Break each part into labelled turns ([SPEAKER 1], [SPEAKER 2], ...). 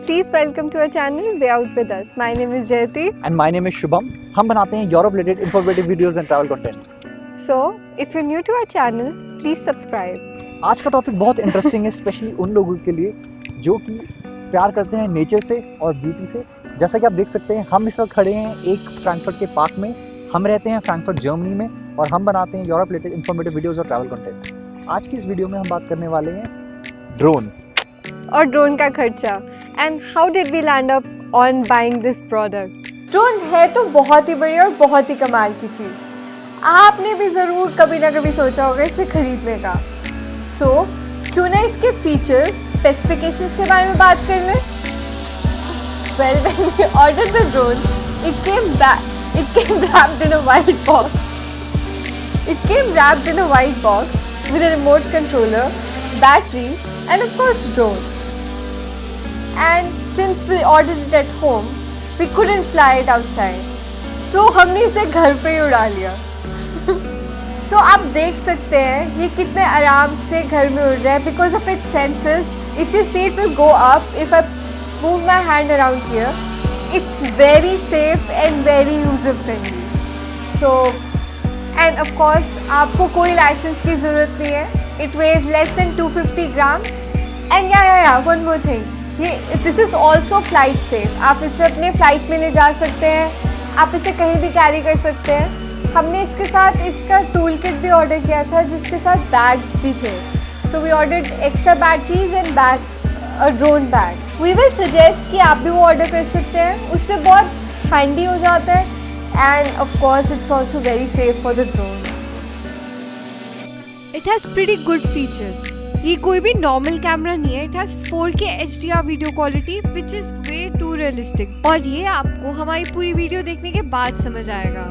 [SPEAKER 1] Please welcome to our channel Way Out with us. My name is Jayati.
[SPEAKER 2] And my name is Shubham. हम बनाते हैं Europe related informative videos and travel content.
[SPEAKER 1] So, if you're new to our channel, please subscribe.
[SPEAKER 2] आज का topic बहुत interesting है, specially उन लोगों के लिए जो कि प्यार करते हैं नेचर से और ब्यूटी से। जैसा कि आप देख सकते हैं, हम इस वक्त खड़े हैं एक फ्रैंकफर्ट के पार्क में। हम रहते हैं फ्रैंकफर्ट जर्मनी में और हम बनाते हैं यूरोप रिलेटेड इंफॉर्मेटिव वीडियोस और ट्रैवल कंटेंट। आज की इस वीडियो में हम बात करने वाले हैं ड्रोन
[SPEAKER 1] और ड्रोन का खर्चा and how did we land up on buying this product. Drone है तो बहुत ही बड़ी और बहुत ही कमाल की चीज़। आपने भी ज़रूर कभी ना कभी सोचा होगा इसे खरीदने का। सो क्यों ना इसके फीचर्स, स्पेसिफिकेशंस के बारे में बात कर लें। Well, when we ordered the drone, it came wrapped in a white box. It came wrapped in a white box with a remote controller, battery, and of course drone. And since we ordered it at home, we couldn't fly it outside. तो हमने इसे घर पे ही उड़ा लिया। So आप देख सकते हैं ये कितने आराम से घर में उड़ रहा है because of its sensors. If you see, it will go up. If I move my hand around here, it's very safe and very user friendly. So, and of course आपको कोई लाइसेंस की ज़रूरत नहीं है. It weighs less than 250 grams. And yeah, one more thing. This is also flight safe. आप इसे अपने flight में ले जा सकते हैं, आप इसे कहीं भी कैरी कर सकते हैं। हमने इसके साथ इसका टूल किट भी ऑर्डर किया था जिसके साथ बैग्स भी थे। So we ordered extra batteries and a drone bag. We will suggest कि आप भी वो ऑर्डर कर सकते हैं, उससे बहुत हैंडी हो जाता है and of course it's also very safe for the drone. It has pretty good features. ये कोई भी नॉर्मल कैमरा नहीं है। It has 4K HDR video quality which is way too realistic, और ये आपको हमारी पूरी वीडियो देखने के बाद समझ आएगा।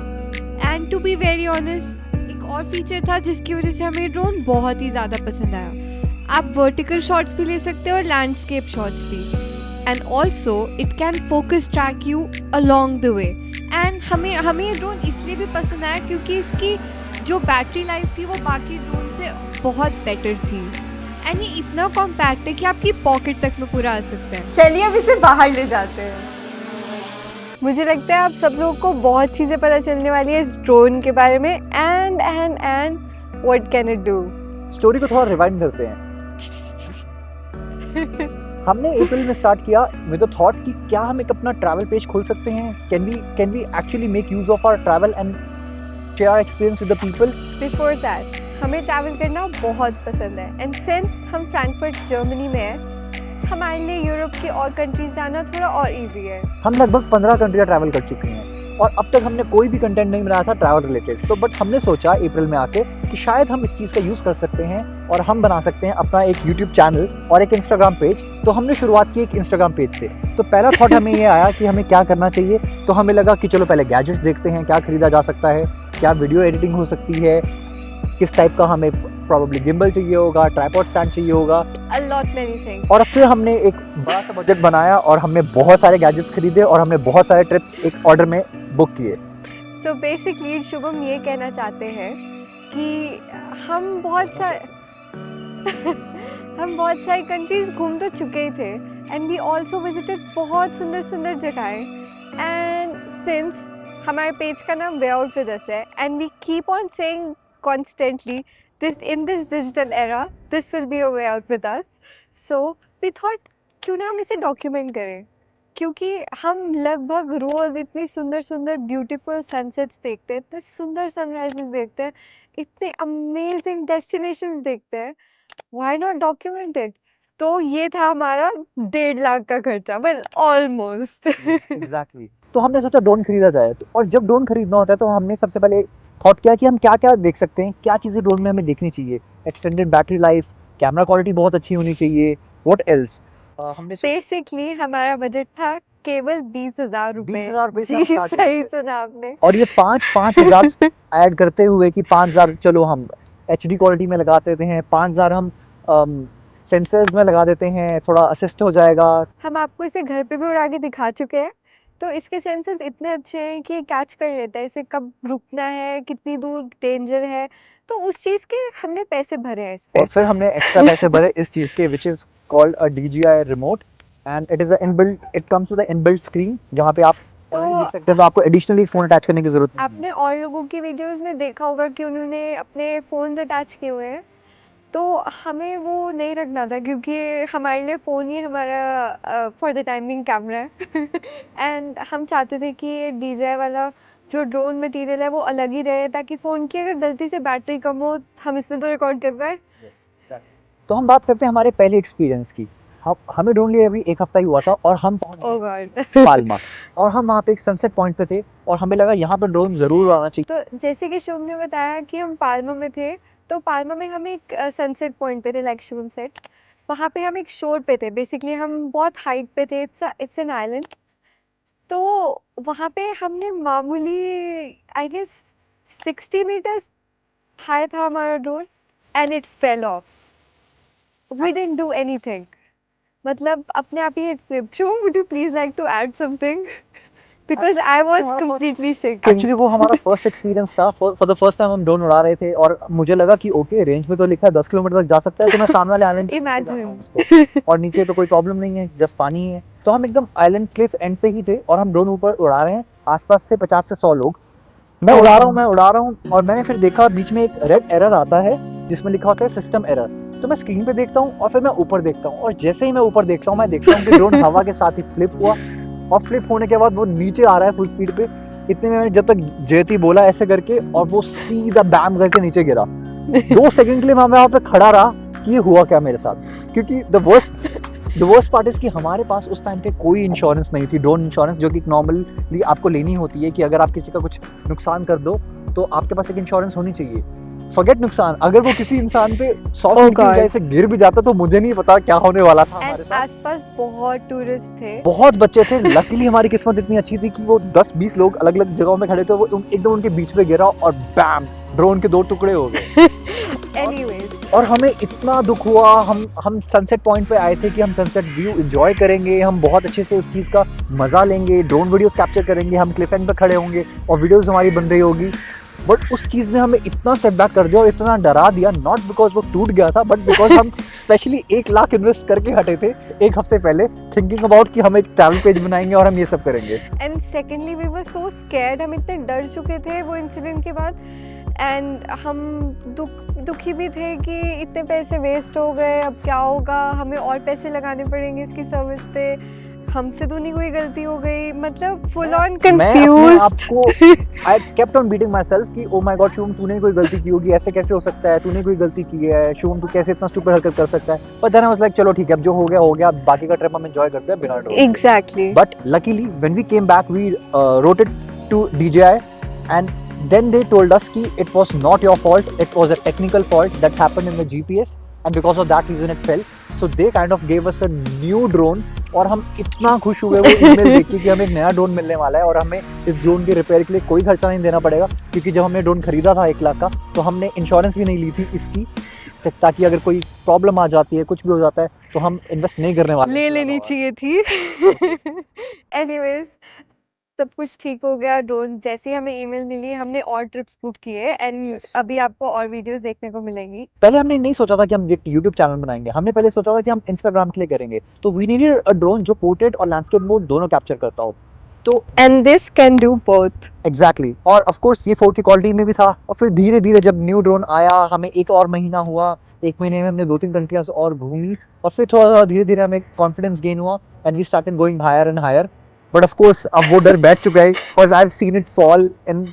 [SPEAKER 1] And to be very honest, एक और फीचर था जिसकी वजह से हमें ड्रोन बहुत ही ज़्यादा पसंद आया। आप वर्टिकल शॉट्स भी ले सकते हो और लैंडस्केप शॉट्स भी। And also it can focus track you along the way. And हमें ये ड्रोन इसलिए भी पसंद आया क्योंकि इसकी जो बैटरी लाइफ थी वो बाकी ड्रोन से बहुत बेटर थी। एंड ये इतना कॉम्पैक्ट है कि आपकी पॉकेट तक में पूरा आ सकता है। चलिए अब इसे बाहर ले जाते हैं। मुझे लगता है आप सब लोगों को बहुत चीज़ें पता चलने वाली है इस ड्रोन के बारे में। And what can it do.
[SPEAKER 2] Story को थोड़ा रिवाइंड करते हैं। हमने अप्रैल में स्टार्ट किया विद द थॉट कि क्या हम एक अपना ट्रैवल पेज खोल सकते हैं। Can we actually make use of our travel and share our experience with the people.
[SPEAKER 1] Before that हमें ट्रैवल करना बहुत पसंद है एंड सिंस हम फ्रैंकफर्ट जर्मनी में हैं, हमारे लिए यूरोप की और कंट्रीज जाना थोड़ा और इजी है।
[SPEAKER 2] हम लगभग 15 कंट्रियाँ ट्रैवल कर चुके हैं और अब तक हमने कोई भी कंटेंट नहीं बनाया था ट्रैवल रिलेटेड। तो बट हमने सोचा अप्रैल में आके कि शायद हम इस चीज़ का यूज़ कर सकते हैं और हम बना सकते हैं अपना एक यूट्यूब चैनल और एक इंस्टाग्राम पेज। तो हमने शुरुआत की एक इंस्टाग्राम पेज से। तो पहला थॉट हमें ये आया कि हमें क्या करना चाहिए। तो हमें लगा कि चलो पहले गैजेट्स देखते हैं, क्या खरीदा जा सकता है, क्या वीडियो एडिटिंग हो सकती है, किस टाइप का हमें प्रॉब्ली गिम्बल चाहिए होगा, ट्राइपॉड स्टैंड चाहिए होगा,
[SPEAKER 1] a lot many things।
[SPEAKER 2] और फिर हमने एक बड़ा सा बजट बनाया और हमने बहुत सारे गैजेट्स खरीदे और हमने बहुत सारे ट्रिप्स एक ऑर्डर में बुक किए।
[SPEAKER 1] सो बेसिकली शुभम ये कहना चाहते हैं कि हम बहुत सारी कंट्रीज घूम तो चुके ही थे एंड वी ऑल्सो विजिटेड बहुत सुंदर सुंदर जगहें। एंड सिंस हमारे पेज का नाम वे आउट विद अस है and we keep on saying constantly in this digital era this will be a way out with us, so we thought क्यों ना हम इसे डॉक्यूमेंट करें, क्योंकि हम लगभग रोज़ इतनी सुंदर सुंदर ब्यूटीफुल सनसेट्स देखते हैं, इतने सुंदर सनराइजेस देखते हैं, इतने अमेजिंग डेस्टिनेशंस देखते हैं। Why not document it. तो ये था हमारा 1.5 लाख का खर्चा, वेल ऑलमोस्ट।
[SPEAKER 2] एग्जैक्टली। तो हमने सोचा ड्रोन खरीदा जाए। और जब ड्रोन खरीदना होता है तो हमने सबसे पहले थॉट किया कि हम क्या क्या देख सकते हैं, क्या चीज़ें ड्रोन में हमें देखनी चाहिए। Extended battery life, camera quality बहुत अच्छी होनी चाहिए, व्हाट एल्स। हमने
[SPEAKER 1] बेसिकली हमारा बजट था केवल 20,000 रुपए।
[SPEAKER 2] 20,000 रुपए से हम
[SPEAKER 1] जी,
[SPEAKER 2] start
[SPEAKER 1] सही सुना आपने।
[SPEAKER 2] और ये 5,000 ऐड करते हुए कि 5,000 चलो हम HD क्वालिटी में लगा देते हैं, 5,000 हम सेंसर्स में लगा देते हैं, थोड़ा असिस्ट हो जाएगा।
[SPEAKER 1] हम आपको इसे घर पे भी उड़ा के दिखा चुके हैं। तो इसके सेंसर्स इतने अच्छे हैं कि कैच कर लेता है इसे कब रुकना है, कितनी दूर डेंजर है। तो उस चीज़ के हमने पैसे भरे हैं इस पे।
[SPEAKER 2] और फिर हमने एक्स्ट्रा पैसे भरे इस चीज़ के which is called a DJI remote. And it is inbuilt, it comes with inbuilt screen जहाँ पे आप
[SPEAKER 1] तो
[SPEAKER 2] देख सकते हैं, तो आपको एडिशनली फ़ोन अटैच करने की ज़रूरत नहीं है।
[SPEAKER 1] आपने और लोगों की वीडियोस में देखा होगा कि उन्होंने अपने फ़ोन अटैच किए हुए हैं, तो हमें वो नहीं रखना था क्योंकि हमारे लिए फ़ोन ही हमारा for the time being camera है एंड हम चाहते थे कि ये DJI वाला जो ड्रोन मटेरियल है वो अलग ही रहे, ताकि फ़ोन की अगर गलती से बैटरी कम हो हम इसमें तो रिकॉर्ड कर पाए।
[SPEAKER 2] तो हम बात करते हैं हमारे पहले एक्सपीरियंस की। हम हमें ड्रोन लिए अभी 1 हफ्ता ही हुआ था और हम पहुँच
[SPEAKER 1] ओह
[SPEAKER 2] गए
[SPEAKER 1] गॉड
[SPEAKER 2] पाल्मा, और हम वहाँ पे एक सनसेट पॉइंट पे थे और हमें लगा यहाँ पर ड्रोन ज़रूर उड़ाना चाहिए।
[SPEAKER 1] तो जैसे कि शुभम ने बताया कि हम पाल्मा में थे, तो पाल्मा में हम एक सनसेट पॉइंट पे थे, लाइक शुभम सेड। वहाँ पे हम एक शोर पे थे, बेसिकली हम बहुत हाइट पे थे, इट्स एन आइलैंड। तो वहाँ पे हमने मामूली, आई गेस 60 मीटर्स हाई था हमारा drone and it fell off. We didn't do anything, मतलब अपने आप ही it flipped. Shubham, would you please like to add something? Because I was completely shaking.
[SPEAKER 2] Actually वो हमारा फर्स्ट एक्सपीरियंस था, फॉर द फर्स्ट टाइम हम ड्रोन उड़ा रहे थे और मुझे लगा कि ओके रेंज में तो लिखा है 10 किलोमीटर तक जा सकता है, तो मैं सामने वाले आइलैंड
[SPEAKER 1] Imagine.
[SPEAKER 2] और नीचे तो कोई प्रॉब्लम नहीं है, जस्ट पानी है। तो हम एकदम आइलैंड क्लिफ एंड पे ही थे और हम ड्रोन ऊपर उड़ा रहे हैं, आसपास से 50 से 100 लोग। मैं उड़ा रहा हूँ और मैंने फिर देखा बीच में एक रेड एरर आता है जिसमें लिखा होता है सिस्टम एरर। तो मैं स्क्रीन पे देखता हूँ और फिर मैं ऊपर देखता हूँ, और जैसे ही मैं ऊपर देखता हूँ मैं देखता हूँ कि ड्रोन हवा के साथ ही फ्लिप हुआ, और फ्लिप होने के बाद वो नीचे आ रहा है फुल स्पीड पे। इतने में मैंने जब तक जयती बोला ऐसे करके, और वो सीधा बैम करके नीचे गिरा। 2 सेकंड के लिए मैं वहाँ पे खड़ा रहा कि ये हुआ क्या मेरे साथ, क्योंकि द वर्स्ट पार्ट इज कि हमारे पास उस टाइम पे कोई इंश्योरेंस नहीं थी, ड्रोन इंश्योरेंस, जो कि नॉर्मली आपको लेनी होती है कि अगर आप किसी का कुछ नुकसान कर दो तो आपके पास एक इंश्योरेंस होनी चाहिए। फॉरगेट नुकसान, अगर वो किसी इंसान पे 100 फीट की ऊंचाई से गिर भी जाता तो मुझे नहीं पता क्या होने वाला था हमारे
[SPEAKER 1] एंड
[SPEAKER 2] साथ।
[SPEAKER 1] आसपास बहुत टूरिस्ट थे,
[SPEAKER 2] बहुत बच्चे थे, लकीली हमारी किस्मत इतनी अच्छी थी कि वो 10-20 लोग अलग अलग जगहों में खड़े थे, वो एकदम उनके बीच में गिरा और बैम, ड्रोन के 2 टुकड़े हो गए।
[SPEAKER 1] एनीवेज।
[SPEAKER 2] और हमें इतना दुख हुआ, हम सनसेट पॉइंट पे आए थे कि हम सनसेट व्यू एंजॉय करेंगे, हम बहुत अच्छे से उस चीज़ का मज़ा लेंगे, ड्रोन वीडियोस कैप्चर करेंगे, हम क्लिफ एंड पे खड़े होंगे और वीडियोस हमारी बन रही होगी। बट उस चीज़ ने हमें इतना सेटबैक कर दिया और इतना डरा दिया, नॉट बिकॉज वो टूट गया था, बट बिकॉज हम स्पेशली 1 लाख इन्वेस्ट करके हटे थे 1 हफ्ते पहले, थिंकिंग अबाउट कि हम एक ट्रैवल पेज बनाएंगे और हम ये सब करेंगे।
[SPEAKER 1] And secondly we were so scared, हम इतने डर चुके थे वो इंसिडेंट के बाद, एंड हम दुखी भी थे कि इतने पैसे वेस्ट हो गए, अब क्या होगा, हमें और पैसे लगाने पड़ेंगे इसकी सर्विस पे, हमसे तो नहीं कोई गलती हो गई, मतलब full on confused.
[SPEAKER 2] I kept on beating my self कि ओ माय गॉड शुभम, तूने कोई गलती की होगी, ऐसे कैसे हो सकता है, तूने कोई गलती की है शुभम, तू कैसे इतना स्टूपिड हरकत कर सकता है। But then I was like चलो ठीक है, अब जो हो गया, बाकी का ट्रिप हम एंजॉय करते हैं बिना drone.
[SPEAKER 1] Exactly.
[SPEAKER 2] But luckily when we came back we wrote it to DJI and then they told us कि it was not your fault, it was a technical fault that happened in the GPS and because of that reason it fell, so they kind of gave us a new drone। और हम इतना खुश हुए वो email देख के कि हमें एक नया ड्रोन मिलने वाला है और हमें इस ड्रोन के रिपेयर के लिए कोई खर्चा नहीं देना पड़ेगा, क्योंकि जब हमने ड्रोन खरीदा था 1 लाख का तो हमने इंश्योरेंस भी नहीं ली थी इसकी, ताकि अगर कोई प्रॉब्लम आ जाती है, कुछ भी हो जाता है तो हम इन्वेस्ट नहीं करने वाले।
[SPEAKER 1] ले लेनी चाहिए थी। एनीवेज, सब कुछ ठीक हो गया, ड्रोन जैसे ही हमें ईमेल मिली हमने और ट्रिप्स बुक किए एंड अभी आपको और वीडियोस देखने को मिलेंगी।
[SPEAKER 2] पहले हमने नहीं सोचा था कि हम एक यूट्यूब चैनल बनाएंगे, हमने पहले सोचा था कि हम इंस्टाग्राम के लिए करेंगे, तो वी नीडेड अ ड्रोन जो पोर्ट्रेट और लैंडस्केप मोड दोनों कैप्चर करता हो। तो
[SPEAKER 1] and this can do both.
[SPEAKER 2] Exactly, और ऑफ कोर्स ये 4K क्वालिटी में भी था, और फिर धीरे धीरे जब न्यू ड्रोन आया, हमें 1 और महीना हुआ, 1 महीने में हमने 2-3 कंट्रियाज और घूमी, और फिर थोड़ा धीरे धीरे हमें कॉन्फिडेंस गेन हुआ and we started going higher and higher. But of course अब वो डर बैठ चुका है, because I have seen it fall in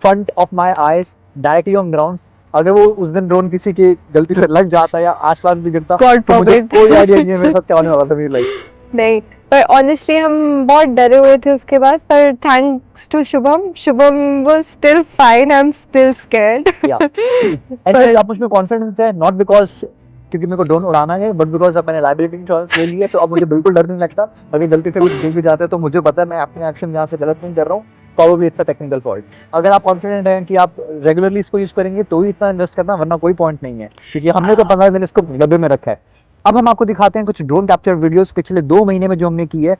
[SPEAKER 2] front of my eyes directly on ground. अगर वो उस दिन ड्रोन किसी की गलती से लग जाता या आसपास भी गिरता तो मुझे कोई आइडिया नहीं है मेरे साथ क्या होने वाला था मेरी लाइफ।
[SPEAKER 1] नहीं, पर ऑनेस्टली हम बहुत डरे हुए थे उसके बाद, पर thanks to Shubham, Shubham was still fine, I am still scared.
[SPEAKER 2] Anyways आप मुझ में कॉन्फिडेंस है, नॉट बिकॉज क्योंकि मेरे को ड्रोन उड़ाना है, बट बिकॉज अब मैंने लाइबिलिटी इंश्योरेंस ले ली है, तो अब मुझे बिल्कुल डर नहीं लगता। अगर गलती से कुछ गिर भी जाता है तो मुझे पता है मैं अपने एक्शन यहाँ से गलत नहीं कर रहा हूँ, probably it's a technical fault. अगर आप कॉन्फिडेंट हैं कि आप रेगुलरली इसको यूज करेंगे तो ही इतना इन्वेस्ट करना, वरना कोई पॉइंट नहीं है, क्योंकि हमने तो 15 दिन इसको डब्बे में रखा है। अब हम आपको दिखाते हैं कुछ ड्रोन कैप्चर वीडियोस पिछले 2 महीने में जो हमने की है।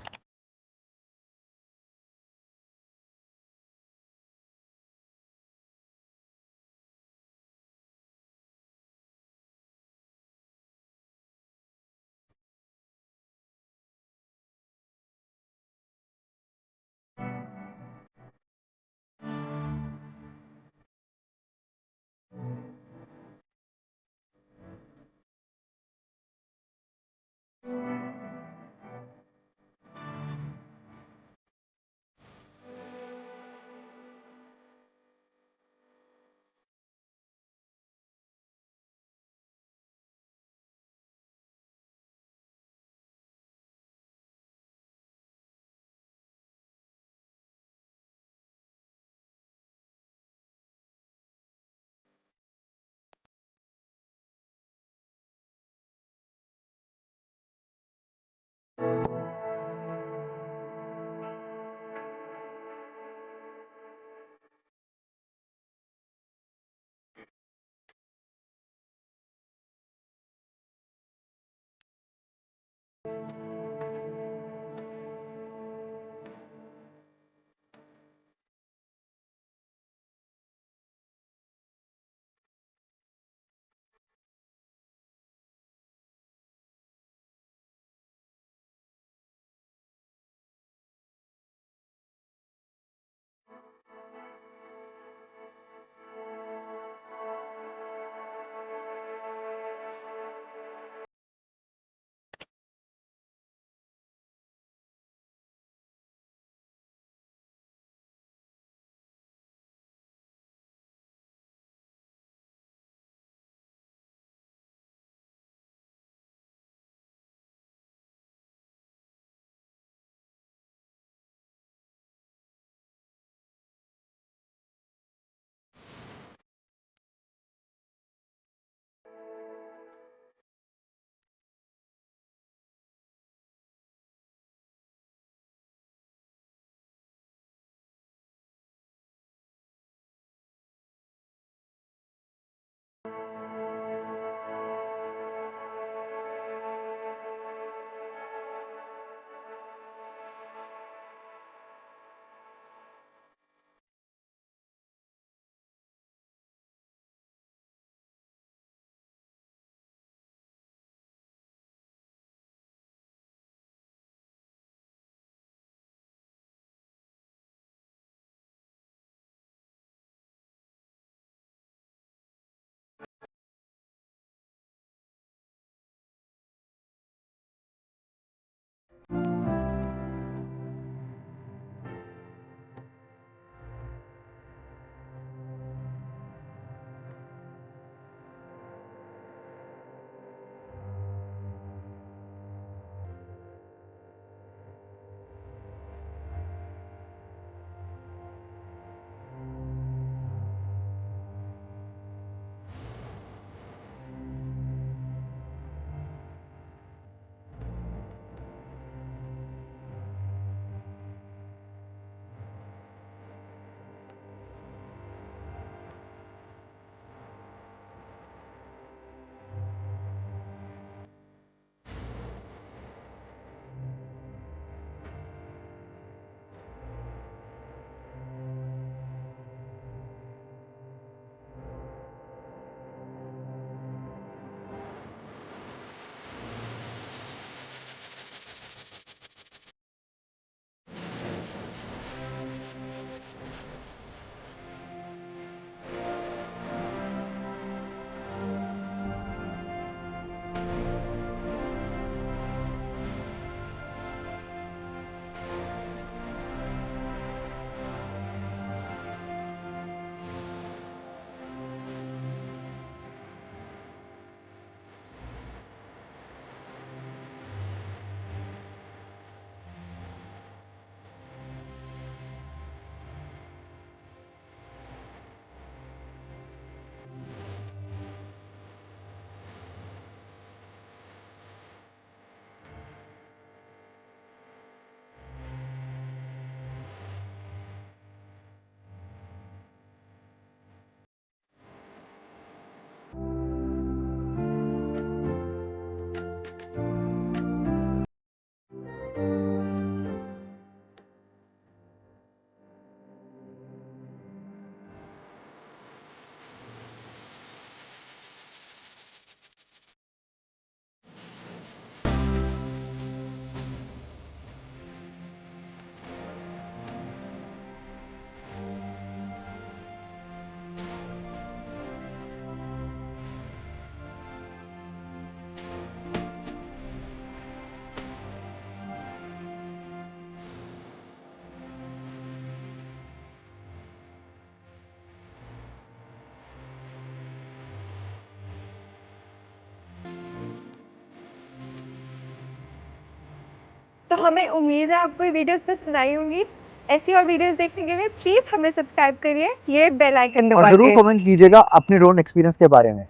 [SPEAKER 1] तो हमें उम्मीद है आपको ये वीडियोस पसंद आई होंगी। ऐसी और वीडियोस देखने के लिए प्लीज हमें सब्सक्राइब करिए, ये बेल आइकन
[SPEAKER 2] और
[SPEAKER 1] दबा
[SPEAKER 2] जरूर
[SPEAKER 1] के,
[SPEAKER 2] कमेंट कीजिएगा अपने ड्रोन एक्सपीरियंस के बारे में।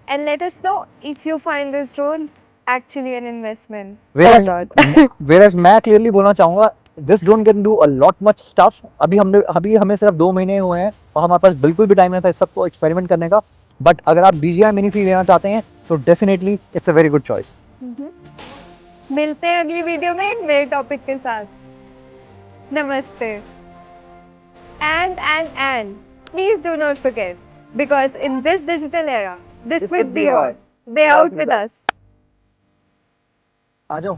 [SPEAKER 1] And let us know if you find this drone actually an investment
[SPEAKER 2] Whereas-
[SPEAKER 1] और नॉट।
[SPEAKER 2] Whereas मैं क्लियरली बोलना चाहूंगा this drone can do a lot much stuff. अभी हमें सिर्फ 2 महीने हुए हैं और हमारे पास बिल्कुल भी टाइम नहीं था इस सबको एक्सपेरिमेंट करने का। बट अगर आप DJI मिनी 3 लेना चाहते हैं तो definitely it's a very good choice.
[SPEAKER 1] मिलते हैं अगली वीडियो में एक नए टॉपिक के साथ। नमस्ते। And please do not forget, because in this digital era, this would be all. They out with us.
[SPEAKER 2] आ जाओ।